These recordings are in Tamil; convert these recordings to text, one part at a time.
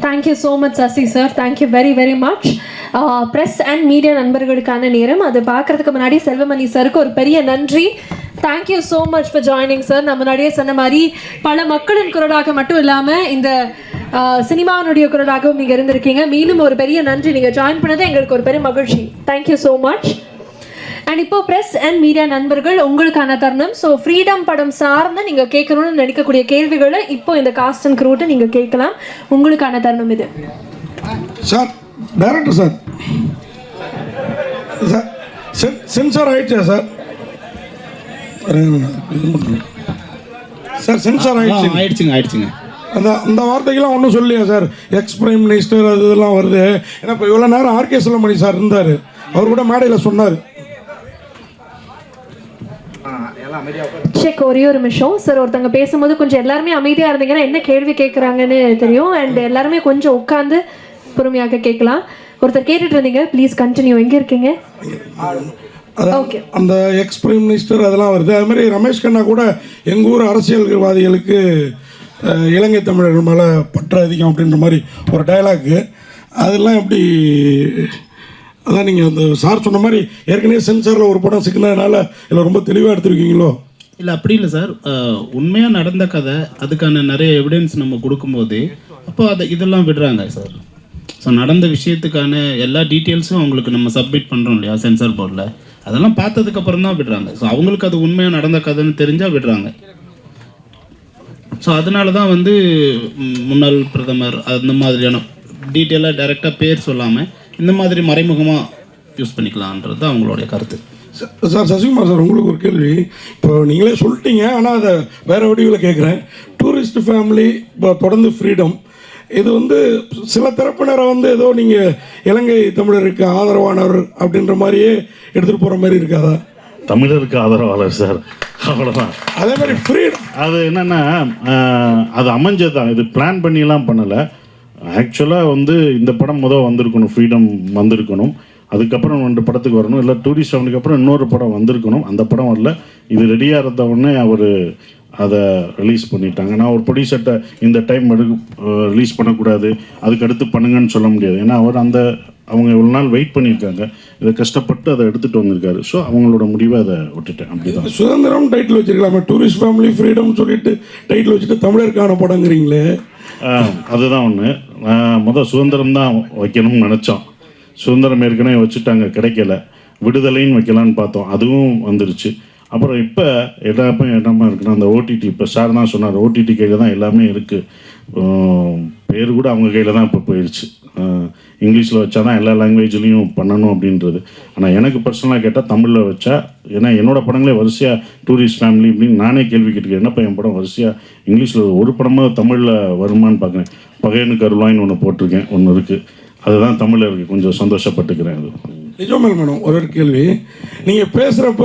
Thank you so much Sasi sir, thank you very very much. Press and media நண்பர்களுக்கான நேரம். அது பார்க்கறதுக்கு முன்னாடி செல்வமணி சாருக்கு ஒரு பெரிய நன்றி. Thank you so much for joining sir. நான் முன்னாடியே சொன்ன மாதிரி பல மக்களின் குரலாக மட்டும் இல்லாமல் இந்த சினிமாவினுடைய குரலாகவும் நீங்கள் இருந்திருக்கீங்க. மீண்டும் ஒரு பெரிய நன்றி. நீங்கள் ஜாயின் பண்ணது எங்களுக்கு ஒரு பெரிய மகிழ்ச்சி. Thank you so much. அண்ட் இப்போ ப்ரெஸ் அண்ட் மீடியா நண்பர்கள் உங்களுக்கான தருணம். ஸோ ஃப்ரீடம் படம் சார்ந்து நீங்கள் கேட்கணும்னு நினைக்கக்கூடிய கேள்விகளை இப்போ இந்த காஸ்ட் அண்ட் க்ரூட்டை நீங்கள் கேட்கலாம். உங்களுக்கான தருணம் இது. சார், டைரக்டர் சார், சென்சார் ஆயிடுச்சா சார்? சார் சென்சார் ஆயிடுச்சுங்க. அந்த வார்த்தைக்கெல்லாம் ஒன்றும் சொல்லியா சார்? எக்ஸ் பிரைம் மினிஸ்டர் அது இதெல்லாம் வருது. ஏன்னா இப்போ இவ்வளோ நேரம் ஆர்கே செல்வமணி சார் இருந்தார், அவர் கூட மேடையில் சொன்னார். செக், ஒரே ஒரு நிமிஷம் சார். ஒருத்தவங்க பேசும்போது கொஞ்சம் எல்லாருமே அமைதியாக இருந்தீங்கன்னா என்ன கேள்வி கேட்குறாங்கன்னு தெரியும். அண்ட் எல்லாருமே கொஞ்சம் உட்காந்து பொறுமையாக கேட்கலாம். ஒருத்தர் கேட்டுட்டு இருந்தீங்க, ப்ளீஸ் கண்டினியூ. எங்கே இருக்கீங்க? ஓகே. அந்த எக்ஸ் பிரைம் மினிஸ்டர் அதெல்லாம் வருது. அது மாதிரி ரமேஷ் கண்ணா கூட எங்கள் ஊர் அரசியல்வாதிகளுக்கு இலங்கை தமிழர்கள் மேலே பற்று அதிகம் அப்படின்ற மாதிரி ஒரு டைலாக்கு, அதெல்லாம் எப்படி? அதான் நீங்கள் அந்த சார் சொன்ன மாதிரி ஏற்கனவே சென்சாரில் ஒரு படம் சிக்கினதுனால இல்லை ரொம்ப தெளிவாக எடுத்துருக்கீங்களோ? இல்லை, அப்படி இல்லை சார். உண்மையாக நடந்த கதை, அதுக்கான நிறைய எவிடன்ஸ் நம்ம கொடுக்கும்போது அப்போ இதெல்லாம் விடுறாங்க சார். ஸோ நடந்த விஷயத்துக்கான எல்லா டீட்டெயில்ஸும் அவங்களுக்கு நம்ம சப்மிட் பண்ணுறோம் இல்லையா சென்சார் போர்டில், அதெல்லாம் பார்த்ததுக்கப்புறம் தான் விடுறாங்க. ஸோ அவங்களுக்கு அது உண்மையாக நடந்த கதைன்னு தெரிஞ்சால் விடுறாங்க. ஸோ அதனால தான் முன்னாள் பிரதமர் அந்த மாதிரியான டீட்டெயிலாக டைரெக்டாக பேர் சொல்லாமல் இந்த மாதிரி மறைமுகமாக யூஸ் பண்ணிக்கலான்றது தான் அவங்களுடைய கருத்து. சார் சசிகுமார் சார், உங்களுக்கு ஒரு கேள்வி. இப்போ நீங்களே சொல்லிட்டீங்க, ஆனால் அதை வேறு வடிவில் கேட்குறேன். டூரிஸ்ட் ஃபேமிலி இப்போ தொடர்ந்து ஃப்ரீடம், இது சில தரப்பினரை ஏதோ நீங்கள் இலங்கை தமிழருக்கு ஆதரவானவர் அப்படின்ற மாதிரியே எடுத்துகிட்டு போகிற மாதிரி இருக்காதா? தமிழருக்கு ஆதரவாளர் சார், அவ்வளோதான். அதே மாதிரி ஃப்ரீடம் அது என்னென்னா அது அமைஞ்சதுதான், இது பிளான் பண்ணிலாம் பண்ணலை. ஆக்சுவலாக இந்த படம் வந்திருக்கணும், ஃப்ரீடம் வந்திருக்கணும். அதுக்கப்புறம் 2 படத்துக்கு வரணும், இல்லை டூரிஸ்ட் ஃபேமிலிக்கு அப்புறம் இன்னொரு படம் வந்திருக்கணும். அந்த படம் வரல. இது ரெடியாக இருந்த உடனே அவர் அதை ரிலீஸ் பண்ணிட்டாங்க. நான் ஒரு ப்ரொடியூசர்கிட்ட இந்த டைம் ரிலீஸ் பண்ணக்கூடாது, அதுக்கு அடுத்து பண்ணுங்கன்னு சொல்ல முடியாது. ஏன்னா அவங்க இவ்வளோ நாள் வெயிட் பண்ணியிருக்காங்க, இதை கஷ்டப்பட்டு அதை எடுத்துகிட்டு வந்திருக்காரு. ஸோ அவங்களோட முடிவை அதை விட்டுட்டேன். அப்படிதான். சுதந்திரம் டைட்டில் வச்சிருக்கலாமா? டூரிஸ்ட் ஃபேமிலி ஃப்ரீடம் சொல்லிட்டு டைட்டில் வச்சுட்டு தமிழருக்கான படங்கிறீங்களே. அதுதான் ஒன்று. சுதந்திரம் தான் வைக்கணும்னு நினச்சோம். சுதந்திரம் ஏற்கனவே வச்சுட்டாங்க, கிடைக்கல. விடுதலைன்னு வைக்கலான்னு பார்த்தோம், அதுவும் வந்துருச்சு. அப்புறம் இப்போ இடமா இருக்குன்னா அந்த ஓடிடி, இப்போ சார் தான் சொன்னார், ஓடிடி கையில் தான் எல்லாமே இருக்குது. பேர் கூட அவங்க கையில் தான் இப்போ போயிடுச்சு. இங்கிலீஷில் வச்சா தான் எல்லா லாங்குவேஜ்லேயும் பண்ணணும் அப்படின்றது. ஆனால் எனக்கு பர்சனலாக கேட்டால் தமிழில் வச்சா, ஏன்னா என்னோடய படங்களே வரிசையாக டூரிஸ்ட் ஃபேமிலி அப்படின்னு நானே கேள்வி கேட்டுருக்கேன். என்னப்பா என் படம் வரிசையாக இங்கிலீஷில் ஒரு படமாக தமிழில் வருமானு பார்க்குறேன். பகையனுக்கு அருள்வாயின்னு ஒன்று போட்டிருக்கேன், ஒன்று இருக்குது, அதுதான் தமிழில் இருக்குது. கொஞ்சம் சந்தோஷப்பட்டுக்கிறேன். அது நிஜமல் மேடம். ஒரு கேள்வி, நீங்கள் பேசுகிறப்ப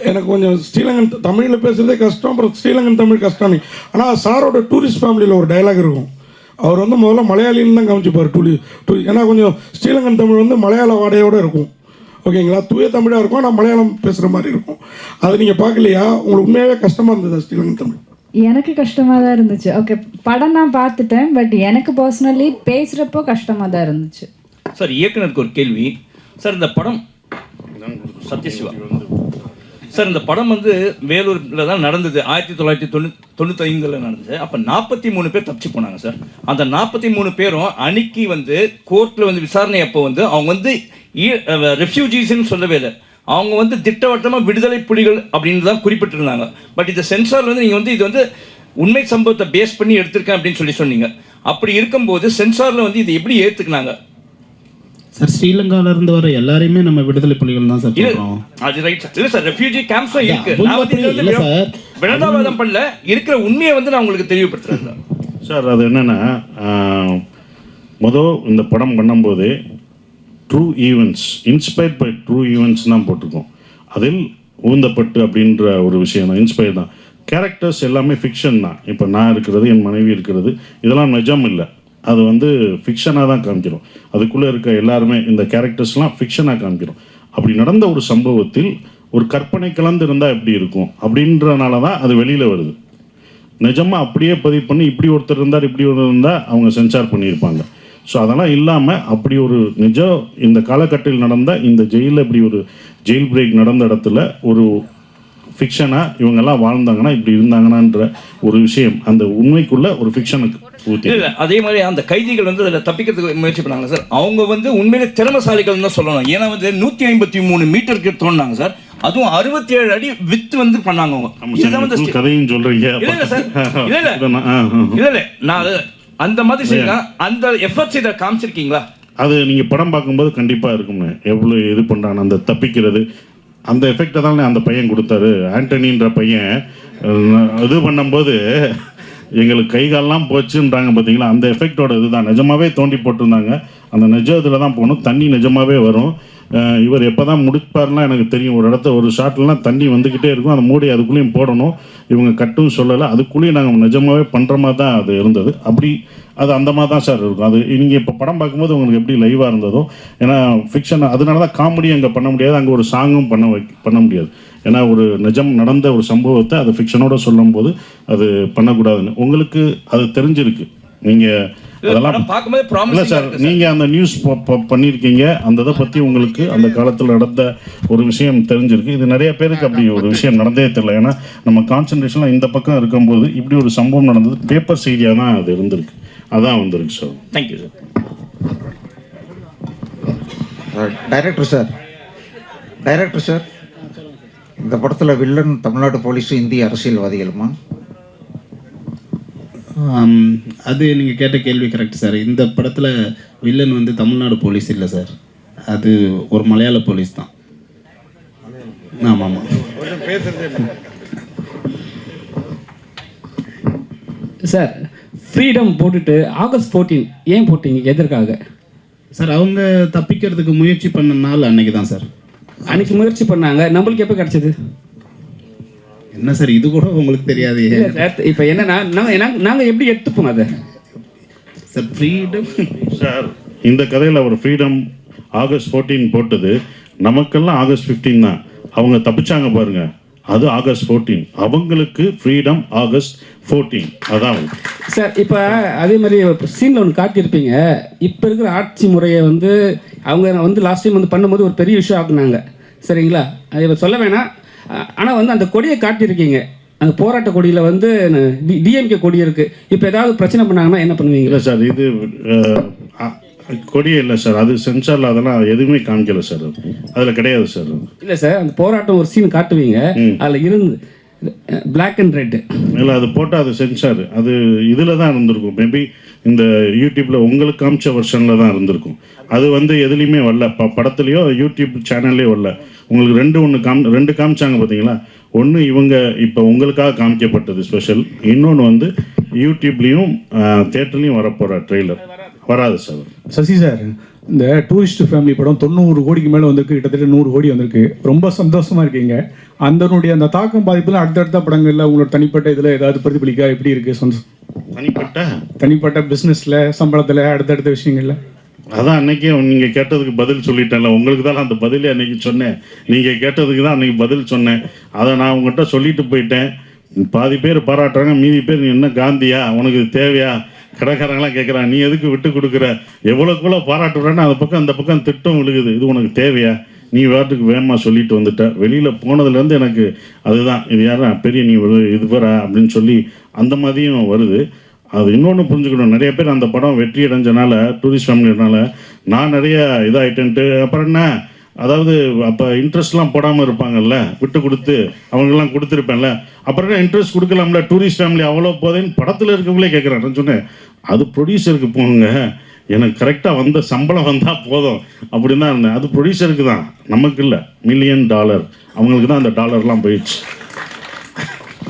எனக்கு கொஞ்சம் ஸ்ரீலங்கன் தமிழில் பேசுகிறதே கஷ்டம், அப்புறம் ஸ்ரீலங்கன் தமிழ் கஷ்டம். ஆனால் சாரோட டூரிஸ்ட் ஃபேமிலியில் ஒரு டைலாக் இருக்கும். அவர் முதல்ல மலையாளின்னு தான் காமிச்சிப்பார். ஏன்னா கொஞ்சம் ஸ்ரீலங்கன் தமிழ் மலையாள வாடையோடு இருக்கும். ஓகேங்களா? தூய தமிழாக இருக்கும், ஆனால் மலையாளம் பேசுகிற மாதிரி இருக்கும். அது நீங்கள் பார்க்கலையா? உங்களுக்கு உண்மையாகவே கஷ்டமாக இருந்ததா ஸ்ரீலங்கன் தமிழ்? எனக்கு கஷ்டமாக தான் இருந்துச்சு. ஓகே, படம் நான் பார்த்துட்டேன், பட் எனக்கு பர்சனலி பேசுகிறப்போ கஷ்டமாக தான் இருந்துச்சு. சார், இயக்குனருக்கு ஒரு கேள்வி. சார், இந்த படம் சத்யசிவா சார், இந்த படம் வேலூரில் தான் நடந்தது. 1995 நடந்தது. அப்போ 43 பேர் தப்பிச்சு போனாங்க சார். அந்த 43 பேரும் அன்னைக்கு கோர்ட்டில் விசாரணை அப்போ அவங்க ரெஃப்யூஜிஸ்ன்னு சொல்லவே இல்லை. அவங்க திட்டவட்டமாக விடுதலை புலிகள் அப்படின்னு தான் குறிப்பிட்டிருந்தாங்க. பட் இந்த சென்சார் நீங்கள் இது உண்மை சம்பவத்தை பேஸ் பண்ணி எடுத்திருக்கேன் அப்படின்னு சொன்னீங்க. அப்படி இருக்கும்போது சென்சாரில் இது எப்படி ஏற்றுக்கினாங்க சார்? ஸ்ரீலங்கால இருந்து வர எல்லாரையுமே நம்ம விடுதலை புலிகள் தான் சார் சொல்றோம். அது ரைட் சார். இல்ல சார், ரெஃப்யூஜி கேம்ப்ஸும் இருக்கு. நான் விளம்பரம் பண்ணல, இருக்கிற உண்மையை நான் உங்களுக்கு தெளிவுபடுத்துறேன் சார். அது என்னன்னா, இந்த படம் பண்ணும்போது true events, inspired by true events தான் போட்டிருக்கோம். அதில் ஊந்தப்பட்டு அப்படின்ற ஒரு விஷயம் தான், இன்ஸ்பயர் தான். கேரக்டர்ஸ் எல்லாமே ஃபிக்ஷன் தான். இப்போ நான் இருக்கிறது, என் மனைவி இருக்கிறது, இதெல்லாம் நிஜம் இல்லை. அது ஃபிக்ஷனாக தான் காமிக்கிறோம். அதுக்குள்ளே இருக்க எல்லாருமே இந்த கேரக்டர்ஸ்லாம் ஃபிக்ஷனாக காமிக்கிறோம். அப்படி நடந்த ஒரு சம்பவத்தில் ஒரு கற்பனை கலந்து இருந்தால் எப்படி இருக்கும் அப்படின்றனால தான் அது வெளியில் வருது. நிஜமாக அப்படியே பதிவு பண்ணி இப்படி ஒருத்தர் இருந்தார் இப்படி ஒருத்தர் இருந்தால் அவங்க சென்சார் பண்ணியிருப்பாங்க. ஸோ அதெல்லாம் இல்லாமல் அப்படி ஒரு நிஜம் இந்த காலகட்டத்தில் நடந்த இந்த ஜெயிலில் இப்படி ஒரு ஜெயில் பிரேக் நடந்த இடத்துல ஒரு ஃபிக்ஷனாக இவங்கெல்லாம் வாழ்ந்தாங்கன்னா இப்படி இருந்தாங்கன்னான்ற ஒரு விஷயம் அந்த உண்மைக்குள்ள ஒரு ஃபிக்ஷனுக்கு ஊற்றி. இல்லை அதே மாதிரி அந்த கைதிகள் வந்து அதில் தப்பிக்கிறதுக்கு முயற்சி பண்ணாங்க சார். அவங்க வந்து உண்மையிலே திறமசாலிகள் தான் சொல்லணும். ஏன்னா வந்து 153 மீட்டருக்கு தோணுனாங்க சார். அதுவும் 67 அடி வித்து வந்து பண்ணாங்க அவங்க. கதையும் சொல்றீங்க. இல்லை சார், இல்லை இல்லை நான் அந்த மாதிரி செய்யலாம். அந்த எஃபர்ட்ஸ் இதை காமிச்சிருக்கீங்களா? அது நீங்கள் படம் பார்க்கும்போது கண்டிப்பாக இருக்கும்ண்ணே. எவ்வளோ இது பண்ணுறாங்க அந்த தப்பிக்கிறது அந்த எஃபெக்டை தான் அந்த பையன் கொடுத்தாரு. ஆண்டனின்ற பையன் இது பண்ணும்போது எங்களுக்கு கை காலெலாம் போச்சுன்றாங்க பார்த்தீங்களா, அந்த எஃபெக்டோட இதுதான். நிஜமாகவே தோண்டி போட்டிருந்தாங்க. அந்த நிஜ இதில் தான் போகணும். தண்ணி நிஜமாகவே வரும். இவர் எப்போ தான் முடிப்பார்லாம் எனக்கு தெரியும். ஒரு இடத்த ஒரு ஷாட்லாம் தண்ணி வந்துக்கிட்டே இருக்கும். அந்த மூடி அதுக்குள்ளேயும் போடணும். இவங்க கட்டும் சொல்லலை. அதுக்குள்ளேயும் நாங்கள் நிஜமாகவே பண்ணுற மாதிரி தான் அது இருந்தது. அப்படி அது அந்த மாதிரி தான் சார் இருக்கும். அது நீங்கள் இப்போ படம் பார்க்கும்போது உங்களுக்கு எப்படி லைவாக இருந்ததோ, ஏன்னா ஃபிக்ஷன் அதனால தான் காமெடி அங்கே பண்ண முடியாது, அங்கே ஒரு சாங்கும் பண்ண முடியாது. ஏன்னா ஒரு நிஜம் நடந்த ஒரு சம்பவத்தை அது ஃபிக்ஷனோட சொல்லும்போது அது பண்ணக்கூடாதுன்னு உங்களுக்கு அது தெரிஞ்சிருக்கு. நீங்கள் அதெல்லாம் பார்க்கும்போது இல்லை சார், நீங்கள் அந்த நியூஸ் பண்ணியிருக்கீங்க. அந்த இதை பற்றி உங்களுக்கு அந்த காலத்தில் நடந்த ஒரு விஷயம் தெரிஞ்சிருக்கு. இது நிறைய பேருக்கு அப்படி ஒரு விஷயம் நடந்தே தெரியல. ஏன்னா நம்ம கான்சன்ட்ரேஷன்லாம் இந்த பக்கம் இருக்கும்போது இப்படி ஒரு சம்பவம் நடந்தது பேப்பர் செய்தியாக தான் அது இருந்திருக்கு. அதான் வந்திருக்கு sir. Thank you sir. Director sir, இந்த படத்தில் வில்லன் தமிழ்நாடு போலீஸும் இந்திய அரசியல்வாதிகளுமா? அது நீங்கள் கேட்ட கேள்வி கரெக்ட் சார். இந்த படத்தில் வில்லன் வந்து தமிழ்நாடு போலீஸ் இல்லை சார், அது ஒரு மலையாள போலீஸ் தான். ஆமாம் ஆமாம் சார். ஃப்ரீடம் போட்டுட்டு ஆகஸ்ட் 14 ஏன் போட்டீங்க? எதற்காக சார்? அவங்க தப்பிக்கிறதுக்கு முயற்சி பண்ண நாள் அன்னைக்கு தான் சார். அன்னைக்கு முயற்சி பண்ணாங்க, நம்மளுக்கு எப்போ கிடைச்சது? என்ன சார் இது கூட உங்களுக்கு தெரியாது சார்? இப்போ என்னன்னா நாங்கள் எப்படி எடுத்துப்போம் அதை சார்? ஃப்ரீடம் சார், இந்த கதையில் அவர் ஃப்ரீடம் ஆகஸ்ட் 14 போட்டது, நமக்கெல்லாம் ஆகஸ்ட் 15 தான். அவங்க தப்பிச்சாங்க பாருங்க, அது ஆகஸ்ட் 14. அவங்களுக்கு ஃப்ரீடம் ஆகஸ்ட் 14. அதான் சார். இப்போ அதே மாதிரி சீனில் ஒன்று காட்டியிருப்பீங்க. இப்போ இருக்கிற ஆட்சி முறையை வந்து அவங்க வந்து லாஸ்ட் டைம் வந்து பண்ணும்போது ஒரு பெரிய விஷயம் ஆக்குனாங்க, சரிங்களா? அது இப்போ சொல்ல வேணாம். ஆனால் வந்து அந்த கொடியை காட்டியிருக்கீங்க. அந்த போராட்ட கொடியில் வந்து டிஎம்கே கொடி இருக்குது. இப்போ ஏதாவது பிரச்சனை பண்ணாங்கன்னா என்ன பண்ணுவீங்க? இல்லை சார், இது கொடியே இல்லை சார். அது சென்சாரில் அதெல்லாம் எதுவுமே காமிக்கல சார். அதில் கிடையாது சார். இல்லை சார், அந்த போராட்டம் ஒரு சீன் காட்டுவீங்க, அதில் இருந்து பிளாக் அண்ட் ரெட். இல்லை, அது போட்டால் அது சென்சார். அது இதில் தான் இருந்திருக்கும். மேபி இந்த யூடியூப்பில் உங்களுக்கு காமிச்ச வெர்ஷனில் தான் இருந்திருக்கும். அது வந்து எதுலேயுமே வரல. படத்துலையோ யூடியூப் சேனல்லையோ வரல. உங்களுக்கு ரெண்டு காமிச்சாங்க பார்த்தீங்களா? ஒன்று இவங்க இப்போ உங்களுக்காக காமிக்கப்பட்டது ஸ்பெஷல். இன்னொன்று வந்து யூடியூப்லேயும் தேட்டர்லேயும் வரப்போகிற ட்ரெய்லர் வராது சார். சசி சார், இந்த டூரிஸ்ட் ஃபேமிலி படம் 90 கோடிக்கு மேலே வந்திருக்கு, கிட்டத்தட்ட 100 கோடி வந்திருக்கு. ரொம்ப சந்தோஷமாக இருக்கீங்க. அந்த தாக்கம் பாதிப்புலாம் அடுத்தடுத்த படங்களில் உங்களோட தனிப்பட்ட இதில் ஏதாவது பிரதிபலிக்கா? எப்படி இருக்குது தனிப்பட்ட பிஸ்னஸில், சம்பளத்தில், அடுத்தடுத்த விஷயங்கள்ல? அதான் அன்னைக்கே நீங்கள் கேட்டதுக்கு பதில் சொல்லிட்டேன்ல. உங்களுக்கு தான் அந்த பதிலே அன்னைக்கு சொன்னேன். நீங்கள் கேட்டதுக்கு தான் அன்னைக்கு பதில் சொன்னேன். அதை நான் உங்கள்கிட்ட சொல்லிட்டு போயிட்டேன். பாதி பேர் பாராட்டுறாங்க, மீதி பேர் நீ என்ன காந்தியா, உனக்கு இது தேவையா, கடைக்காரங்களாம் கேட்குறான், நீ எதுக்கு விட்டு கொடுக்குற, எவ்வளோக்குள்ள பாராட்டுறேன்னு அந்த பக்கம் திட்டம் விழுகுது. இது உனக்கு தேவையா, நீ வாட்டுக்கு வேகமாக சொல்லிட்டு வந்துட்ட. வெளியில் போனதுலேருந்து எனக்கு அதுதான், இது யாரா பெரிய நீ இது பெற அப்படின்னு சொல்லி அந்த மாதிரியும் வருது. அது இன்னொன்று புரிஞ்சுக்கணும். நிறைய பேர் அந்த படம் வெற்றி அடைஞ்சனால, டூரிஸ்ட் ஃபேமிலினால நான் நிறைய இதாகிட்டேன்ட்டு அப்புறம் என்ன, அதாவது அப்போ இன்ட்ரெஸ்ட்லாம் போடாமல் இருப்பாங்கல்ல, விட்டு கொடுத்து அவங்கெல்லாம் கொடுத்துருப்பேன்ல, அப்புறம் இன்ட்ரெஸ்ட் கொடுக்கலாம்ல, டூரிஸ்ட் ஃபேமிலி அவ்வளோ போதேன்னு படத்தில் இருக்கவங்களே கேட்குறேன். சொன்னேன் அது ப்ரொடியூசருக்கு போங்க, எனக்கு கரெக்டாக வந்த சம்பளம் வந்தால் போதும் அப்படின்னு தான் இருந்தேன். அது ப்ரொடியூசருக்கு தான், நமக்கு இல்லை. $1 மில்லியன் அவங்களுக்கு தான் அந்த டாலர்லாம் போயிடுச்சு.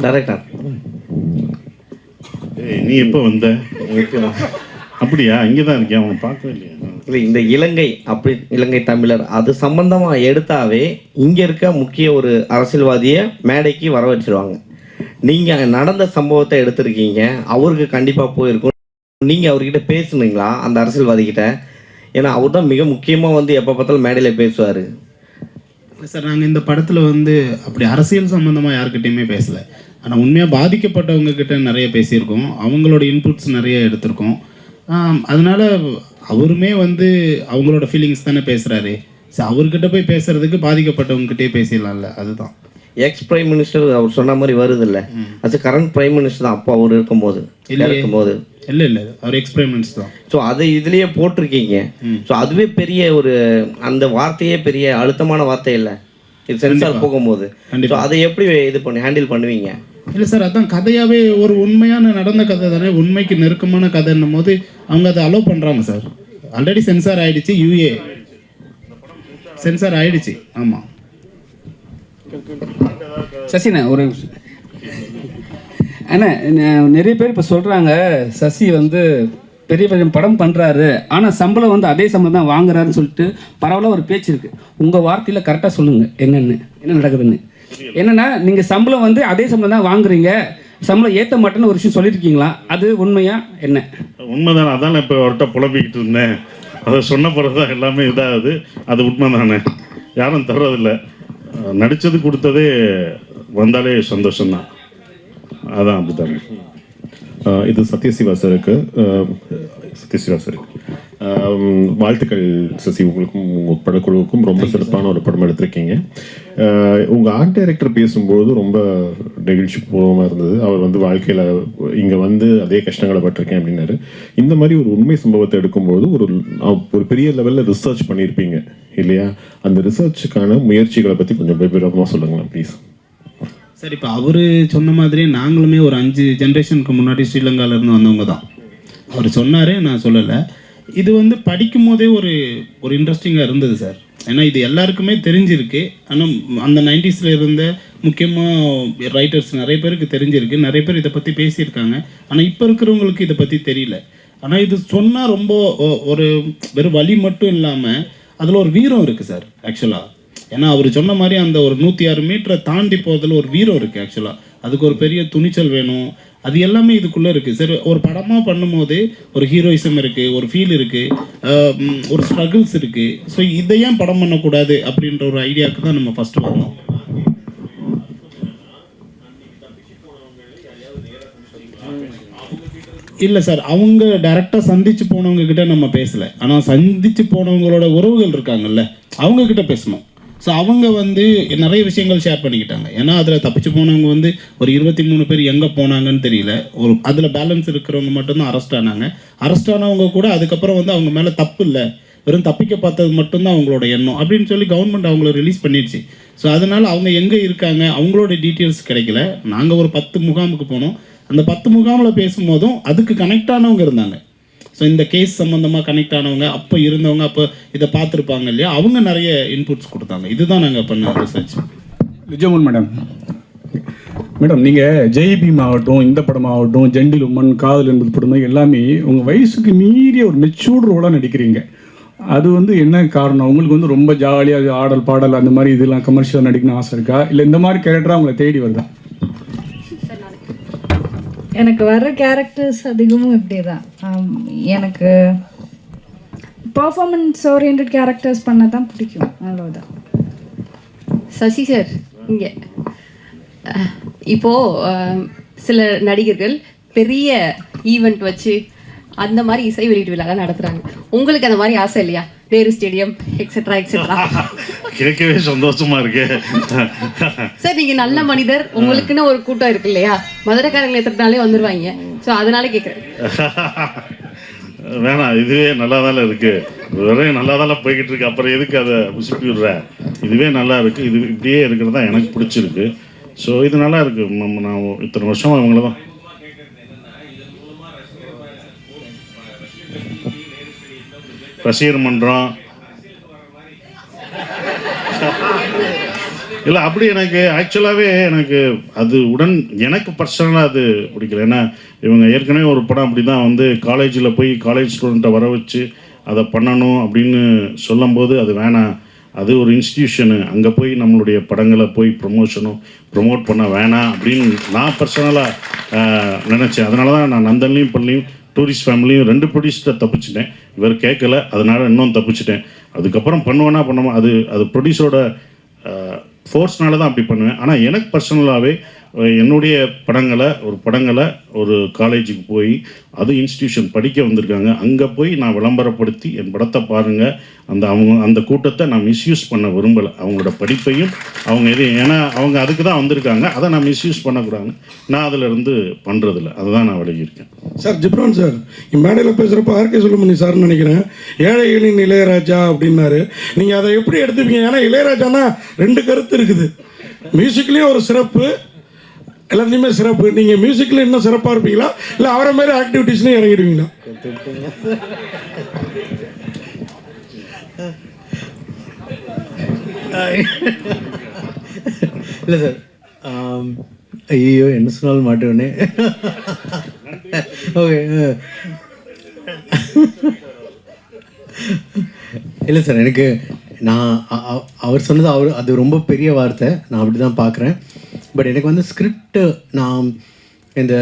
டைரக்டர், நீ எப்போ வந்த? அப்படியா? இங்கே தான் இருக்கேன், அவனை பார்க்கவே இல்லையா? இல்லை, இந்த இலங்கை தமிழர் அது சம்பந்தமாக எடுத்தாவே இங்கே இருக்க முக்கிய ஒரு அரசியல்வாதியை மேடைக்கு வர வச்சிருவாங்க. நீங்கள் நடந்த சம்பவத்தை எடுத்திருக்கீங்க, அவருக்கு கண்டிப்பாக போயிருக்கும். நீங்கள் அவர்கிட்ட பேசுனீங்களா அந்த அரசியல்வாதிகிட்ட? ஏன்னா அவர் தான் மிக முக்கியமாக வந்து எப்போ பார்த்தாலும் மேடையில் பேசுவார். சார், நாங்கள் இந்த படத்தில் வந்து அப்படி அரசியல் சம்மந்தமாக யாருக்கிட்டையுமே பேசலை. ஆனால் உண்மையாக பாதிக்கப்பட்டவங்க கிட்ட நிறைய பேசியிருக்கோம், அவங்களோட இன்புட்ஸ் நிறைய எடுத்திருக்கோம். அதனால அவருமே வந்து அவங்களோட ஃபீலிங்ஸ் தானே பேசுகிறாரு. ஸோ அவர்கிட்ட போய் பேசுறதுக்கு பாதிக்கப்பட்டவங்ககிட்டே பேசிடலாம்ல, அதுதான். எக்ஸ் பிரைம் மினிஸ்டர் அவர் சொன்ன மாதிரி வருது இல்லை, அது கரண்ட் பிரைம் மினிஸ்டர் தான் அப்போ அவர் இருக்கும்போது இல்லை அவர் எக்ஸ் பிரைம் மினிஸ்டர் தான். ஸோ அதை இதுலேயே போட்டிருக்கீங்க. ஸோ அதுவே பெரிய ஒரு அந்த வார்த்தையே பெரிய அழுத்தமான வார்த்தை இல்லை இது சென்சார் போகும்போது. ஸோ அதை எப்படி இது பண்ணி ஹேண்டில் பண்ணுவீங்க? இல்லை சார், அதான் கதையாகவே ஒரு உண்மையான நடந்த கதை தானே, உண்மைக்கு நெருக்கமான கதைன்னும் போது அவங்க அதை அலோவ் பண்ணுறாங்க சார். ஆல்ரெடி சென்சார் ஆகிடுச்சு, யூஏ சென்சார் ஆகிடுச்சு. ஆமாம் சசிண்ணா ஒரு அண்ணா, நிறைய பேர் இப்போ சொல்கிறாங்க சசி வந்து பெரிய பெரிய படம் பண்ணுறாரு, ஆனால் சம்பளம் வந்து அதே சம்பளம் தான் வாங்குறாருன்னு சொல்லிட்டு பரவாயில்ல ஒரு பேச்சு இருக்குது. உங்கள் வார்த்தையில் கரெக்டாக சொல்லுங்கள் என்ன நடக்குதுன்னு. என்னென்னா நீங்கள் சம்பளம் வந்து அதே சம்பளம் தான் வாங்குறீங்க, சம்பளம் ஏற்ற மாட்டேன்னு ஒரு விஷயம் சொல்லியிருக்கீங்களா, அது உண்மையா என்ன? உண்மைதானே, அதான் இப்போ அவர்கிட்ட புலம்பிக்கிட்டு இருந்தேன். அதை சொன்ன பிறகு தான் எல்லாமே இதாகுது. அது உண்மை தானே, யாரும் தர்றதில்லை. நடித்தது கொடுத்ததே வந்தாலே சந்தோஷம்தான். அதான் அப்படித்தானே. இது சத்யசிவா சாருக்கு வாழ்த்துக்கள் சசி. உங்களுக்கும் உங்கள் படக்குழுவுக்கும் ரொம்ப சிறப்பான ஒரு படம் எடுத்திருக்கீங்க. உங்கள் ஆர்ட் டைரக்டர் பேசும்போது ரொம்ப நெகிழ்ச்சி பூர்வமாக இருந்தது. அவர் வந்து வாழ்க்கையில் இங்கே வந்து அதே கஷ்டங்களை பட்டிருக்கேன் அப்படின்னாரு. இந்த மாதிரி ஒரு உண்மை சம்பவத்தை எடுக்கும்போது ஒரு பெரிய லெவலில் ரிசர்ச் பண்ணியிருப்பீங்க இல்லையா? அந்த ரிசர்ச்சுக்கான முயற்சிகளை பற்றி கொஞ்சம் விவரமாக சொல்லுங்களேன் ப்ளீஸ். சார், இப்போ அவர் சொன்ன மாதிரி நாங்களுமே ஒரு 5 ஜென்ரேஷனுக்கு முன்னாடி ஸ்ரீலங்காவிலேருந்து வந்தவங்க தான். அவர் சொன்னார், நான் சொல்லலை. இது வந்து படிக்கும் போதே ஒரு இன்ட்ரெஸ்டிங்காக இருந்தது சார். ஏன்னா இது எல்லாருக்குமே தெரிஞ்சிருக்கு, ஆனால் அந்த 90s இருந்த முக்கியமாக ரைட்டர்ஸ் நிறைய பேருக்கு தெரிஞ்சிருக்கு, நிறைய பேர் இதை பற்றி பேசியிருக்காங்க. ஆனால் இப்போ இருக்கிறவங்களுக்கு இதை பற்றி தெரியல. ஆனால் இது சொன்னால் ரொம்ப ஒரு வெறும் வலி மட்டும் இல்லாமல் அதில் ஒரு வீரம் இருக்குது சார் ஆக்சுவலாக. ஏன்னா அவர் சொன்ன மாதிரி அந்த ஒரு 106 மீட்டரை தாண்டி போகிறதுல ஒரு வீரம் இருக்குது ஆக்சுவலாக. அதுக்கு ஒரு பெரிய துணிச்சல் வேணும், அது எல்லாமே இதுக்குள்ளே இருக்குது. சரி, ஒரு படமாக பண்ணும்போது ஒரு ஹீரோயிசம் இருக்குது, ஒரு ஃபீல் இருக்குது, ஒரு ஸ்ட்ரகிள்ஸ் இருக்குது. ஸோ இதை ஏன் படம் பண்ணக்கூடாது அப்படின்ற ஒரு ஐடியாவுக்கு தான் நம்ம ஃபஸ்ட்டு வந்தோம். இல்லை சார், அவங்க டைரெக்டாக சந்திச்சு போனவங்க கிட்ட நம்ம பேசலை. ஆனால் சந்திச்சு போனவங்களோட உறவுகள் இருக்காங்கல்ல, அவங்கக்கிட்ட பேசணும். ஸோ அவங்க வந்து நிறைய விஷயங்கள் ஷேர் பண்ணிக்கிட்டாங்க. ஏன்னா அதில் தப்பிச்சு போனவங்க வந்து ஒரு 23 பேர் எங்கே போனாங்கன்னு தெரியல. அதில் பேலன்ஸ் இருக்கிறவங்க மட்டும்தான் அரெஸ்ட் ஆனாங்க. அரெஸ்ட் ஆனவங்க கூட அதுக்கப்புறம் வந்து அவங்க மேலே தப்பு இல்லை, வெறும் தப்பிக்க பார்த்தது மட்டும்தான் அவங்களோட எண்ணம் அப்படின்னு சொல்லி கவர்மெண்ட் அவங்கள ரிலீஸ் பண்ணிடுச்சு. ஸோ அதனால் அவங்க எங்கே இருக்காங்க அவங்களோட டீட்டெயில்ஸ் கிடைக்கல. நாங்கள் ஒரு 10 முகாமுக்கு போனோம். அந்த 10 முகாமில் பேசும்போதும் அதுக்கு கனெக்ட் ஆனவங்க இருந்தாங்க. ஸோ இந்த கேஸ் சம்மந்தமாக கனெக்ட் ஆனவங்க, அப்போ இருந்தவங்க, அப்போ இதை பார்த்துருப்பாங்க இல்லையா, அவங்க நிறைய இன்புட்ஸ் கொடுத்தாங்க. இதுதான் நாங்கள் பண்ண ரிசர்ச். நிஜமன் மேடம், நீங்கள் ஜெய்பீம் ஆகட்டும், இந்த படமாகட்டும், ஜெண்டில் உமன், காதல் என்பது படம் எல்லாமே உங்கள் வயசுக்கு மீறிய ஒரு மெச்சூர்டு ரோலாக நடிக்கிறீங்க. அது வந்து என்ன காரணம்? உங்களுக்கு வந்து ரொம்ப ஜாலியாக ஆடல் பாடல் அந்த மாதிரி இதெல்லாம் கமர்ஷியலாக நடிக்கணும்னு ஆசை இருக்கா, இல்லை இந்த மாதிரி கேரக்டராக உங்களை தேடி வருதா? எனக்கு வர்ற கேரக்டர்ஸ் அதிகமும் இப்படி தான். எனக்கு பர்ஃபார்மன்ஸ் ஓரியன்ட் கேரக்டர்ஸ் பண்ண தான் பிடிக்கும், அவ்வளோதான். சசி சார், இங்கே இப்போது சில நடிகர்கள் பெரிய ஈவெண்ட் வச்சு அந்த மாதிரி இசை வெளியீட்டு விழாலாம் நடத்துகிறாங்க. உங்களுக்கு அந்த மாதிரி ஆசை இல்லையா? Nehru stadium etcetera etcetera. கேட்கவே சந்தோஷமா இருக்கு சார். நீங்க நல்ல மனிதர், உங்களுக்குன்னு ஒரு கூட்டம் இருக்கு இல்லையா, மதுரைக்காரங்களை எத்தனாலே வந்துருவாங்க. ஸோ அதனால கேட்குறேன். வேணாம், இதுவே நல்லா தானே இருக்கு, வேற நல்லா தானே போய்கிட்டு இருக்கு, அப்புறம் எதுக்கு அதை முசிப்பி விடுற? இதுவே நல்லா இருக்கு, இது இப்படியே இருக்கிறது தான் எனக்கு பிடிச்சிருக்கு. ஸோ இது நல்லா இருக்கு. நான் இத்தனை வருஷம் அவங்கள தான் ரசிகர் மன்றம் இல்லை, அப்படி எனக்கு ஆக்சுவலாகவே எனக்கு அது எனக்கு பர்சனலாக அது பிடிக்கல. ஏன்னா இவங்க ஏற்கனவே ஒரு படம் அப்படி தான் வந்து காலேஜில் போய் காலேஜ் ஸ்டூடெண்ட்டை வர வச்சு அதை பண்ணணும் அப்படின்னு சொல்லும்போது அது வேணாம், அது ஒரு இன்ஸ்டிடியூஷனு, அங்கே போய் நம்மளுடைய படங்களை போய் ப்ரொமோட் பண்ண வேணாம் அப்படின்னு நான் பர்சனலாக நினச்சேன். அதனால தான் நான் நந்தன்லையும் பள்ளியும் டூரிஸ்ட் ஃபேமிலியும் 2 ப்ரொடியூசரை தப்பிச்சிட்டேன். இவர் கேட்கல, அதனால் இன்னும் தப்பிச்சிட்டேன். அதுக்கப்புறம் பண்ணுவேன்னா பண்ணுவோம், அது ப்ரொடியூசரோட ஃபோர்ஸ்னால தான் அப்படி பண்ணுவேன். ஆனால் எனக்கு பர்சனலாகவே என்னுடைய படங்களை ஒரு காலேஜுக்கு போய் அது இன்ஸ்டிடியூஷன் படிக்க வந்திருக்காங்க, அங்கே போய் நான் விளம்பரப்படுத்தி என் படத்தை பாருங்கள், அந்த கூட்டத்தை நான் மிஸ்யூஸ் பண்ண விரும்பலை. அவங்களோட படிப்பையும் அவங்க ஏன்னா அவங்க அதுக்கு தான் வந்திருக்காங்க, அதை நான் மிஸ்யூஸ் பண்ணக்கூடாது. நான் அதிலிருந்து பண்ணுறதில்ல, அதை தான் நான் விலகியிருக்கேன். சார் ஜிப்ரான் சார் மேடையில் பேசுகிறப்ப ஆர்கே சுலமணி சார்னு நினைக்கிறேன், ஏழைகளின் இளையராஜா அப்படின்னாரு. நீங்கள் அதை எப்படி எடுத்துப்பீங்க? ஏன்னா இளையராஜானா 2 கருத்து இருக்குது. மியூசிக்லேயும் ஒரு சிறப்பு, எல்லாத்துலேயுமே சிறப்பு. நீங்கள் மியூசிக்கில் இன்னும் சிறப்பாக இருப்பீங்களா, இல்லை அவரை மாதிரி ஆக்டிவிட்டீஸ்லையும் இறங்கிடுவீங்களா? இல்லை சார், ஐயோ என்ன சொன்னாலும் மாட்டேன்னே. ஓகே, இல்லை சார், எனக்கு நான் அவர் சொன்னது அது ரொம்ப பெரிய வார்த்தை, நான் அப்படி தான் பார்க்குறேன். பட் எனக்கு வந்து ஸ்கிரிப்ட், நான் இந்த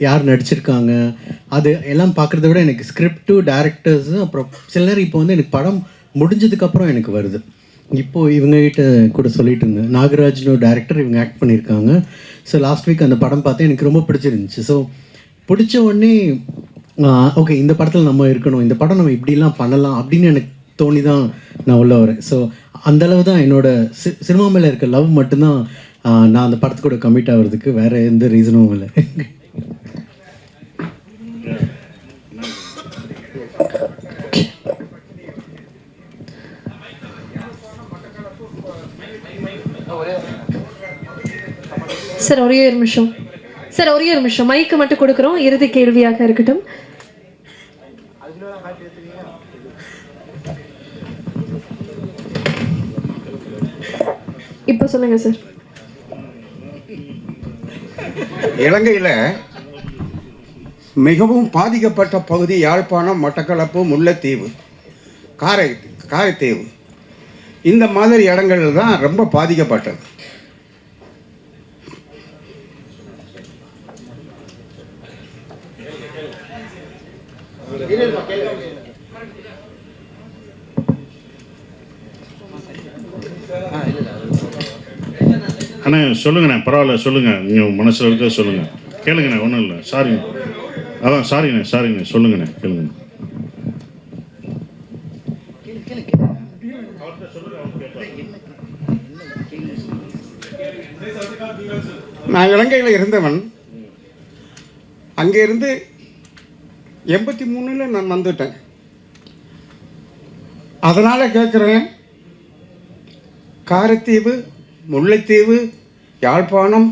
யார் நடிச்சிருக்காங்க அது எல்லாம் பார்க்குறத விட எனக்கு ஸ்கிரிப்டு, டேரக்டர்ஸு, அப்புறம் சில நேரம் இப்போ வந்து எனக்கு படம் முடிஞ்சதுக்கப்புறம் எனக்கு வருது. இப்போது இவங்ககிட்ட கூட சொல்லிட்டு இருந்தேன், நாகராஜ்னு டேரக்டர், இவங்க ஆக்ட் பண்ணியிருக்காங்க. ஸோ லாஸ்ட் வீக் அந்த படம் பார்த்தேன், எனக்கு ரொம்ப பிடிச்சிருந்துச்சு. ஸோ பிடிச்ச உடனே ஓகே இந்த படத்தில் நம்ம இருக்கணும், இந்த படம் நம்ம இப்படிலாம் பண்ணலாம் அப்படின்னு எனக்கு தோணி தான் நான் உள்ளே வரேன். ஸோ அந்தளவு தான் என்னோடய சினிமா மேலே இருக்க லவ் மட்டும்தான் நான் அந்த படத்துக்கூட கமிட் ஆகிறதுக்கு, வேறு எந்த ரீசனும் இல்லை. சார் ஒரே ஒரு நிமிஷம் சார், ஒரே ஒரு நிமிஷம் மைக்கு மட்டும் கொடுக்குறோம், இறுதி கேள்வியாக இருக்கட்டும். இப்போ சொல்லுங்க சார். இலங்கையில் மிகவும் பாதிக்கப்பட்ட பகுதி யாழ்ப்பாணம், மட்டக்களப்பு, முல்லைத்தீவு, காரைத்தீவு, இந்த மாதிரி இடங்கள் தான் ரொம்ப பாதிக்கப்பட்டது. அண்ணே சொல்லுங்கண்ணே, பரவாயில்ல சொல்லுங்கள், நீங்கள் மனசில் இருக்க சொல்லுங்கள், கேளுங்கண்ணே, ஒன்றும் இல்லை. சாரிண்ணே, அதான் சாரிண்ணே சொல்லுங்கண்ணே, கேளுங்கண்ணே. நான் இலங்கையில் இருந்தவன், அங்கேருந்து 83 நான் வந்துட்டேன். அதனால் கேட்குறேன், காரைத்தீவு, முல்லைத்தீவு, யாழ்ப்பாணம்,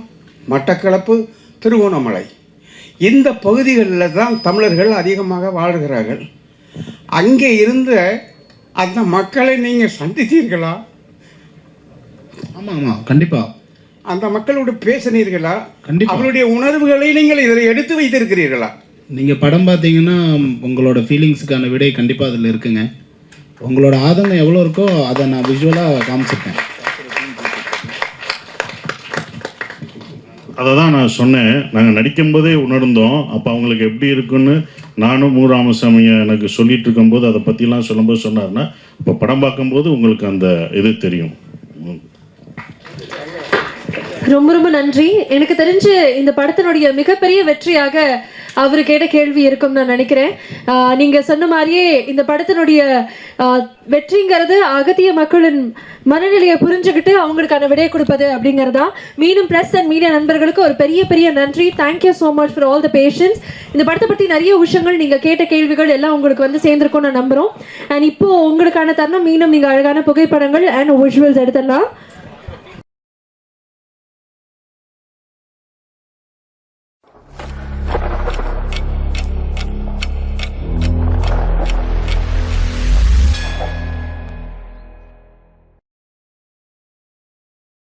மட்டக்களப்பு, திருகோணமலை, இந்த பகுதிகளில் தான் தமிழர்கள் அதிகமாக வாழ்கிறார்கள். அங்கே இருந்த அந்த மக்களை நீங்கள் சந்தித்தீர்களா? ஆமாம் கண்டிப்பாக. அந்த மக்களோடு பேசினீர்களா? கண்டிப்பாக. அவருடைய உணர்வுகளை நீங்கள் இதில் எடுத்து வைத்திருக்கிறீர்களா? நீங்கள் படம் பார்த்தீங்கன்னா உங்களோட ஃபீலிங்ஸுக்கான விடை கண்டிப்பாக அதில் இருக்குங்க. உங்களோட ஆதங்கம் எவ்வளோ இருக்கோ அதை நான் விஷுவலாக காமிச்சிருக்கேன். அதை தான் நான் சொன்னேன், நாங்கள் நடிக்கும்போதே உணர்ந்தோம். அப்போ அவங்களுக்கு எப்படி இருக்குன்னு நானும் ராமசாமியை எனக்கு சொல்லிட்டு இருக்கும்போது அதை பற்றிலாம் சொல்லும்போது சொன்னார்னா, இப்போ படம் பார்க்கும்போது உங்களுக்கு அந்த இது தெரியும். ரொம்ப ரொம்ப நன்றி. எனக்கு தெரிஞ்சு இந்த படத்தினுடைய மிகப்பெரிய வெற்றியாக அவர் கேட்ட கேள்வி இருக்கும் நான் நினைக்கிறேன். நீங்க சொன்ன மாதிரியே இந்த படத்தினுடைய வெற்றிங்கிறது அகத்திய மக்களின் மனநிலையை புரிஞ்சுக்கிட்டு அவங்களுக்கான விடை கொடுப்பது அப்படிங்கிறதா. மீண்டும் பிரஸ் அண்ட் மீடியா நண்பர்களுக்கு ஒரு பெரிய பெரிய நன்றி. Thank you so much for all the patience. இந்த படத்தை பற்றி நிறைய விஷயங்கள் நீங்க கேட்ட கேள்விகள் எல்லாம் உங்களுக்கு வந்து சேர்ந்திருக்கும் நான் நம்புறோம். அண்ட் இப்போ உங்களுக்கான தருணம், மீண்டும் நீங்க அழகான புகைப்படங்கள் அண்ட் விஷுவல்ஸ் எடுத்துடலாம்.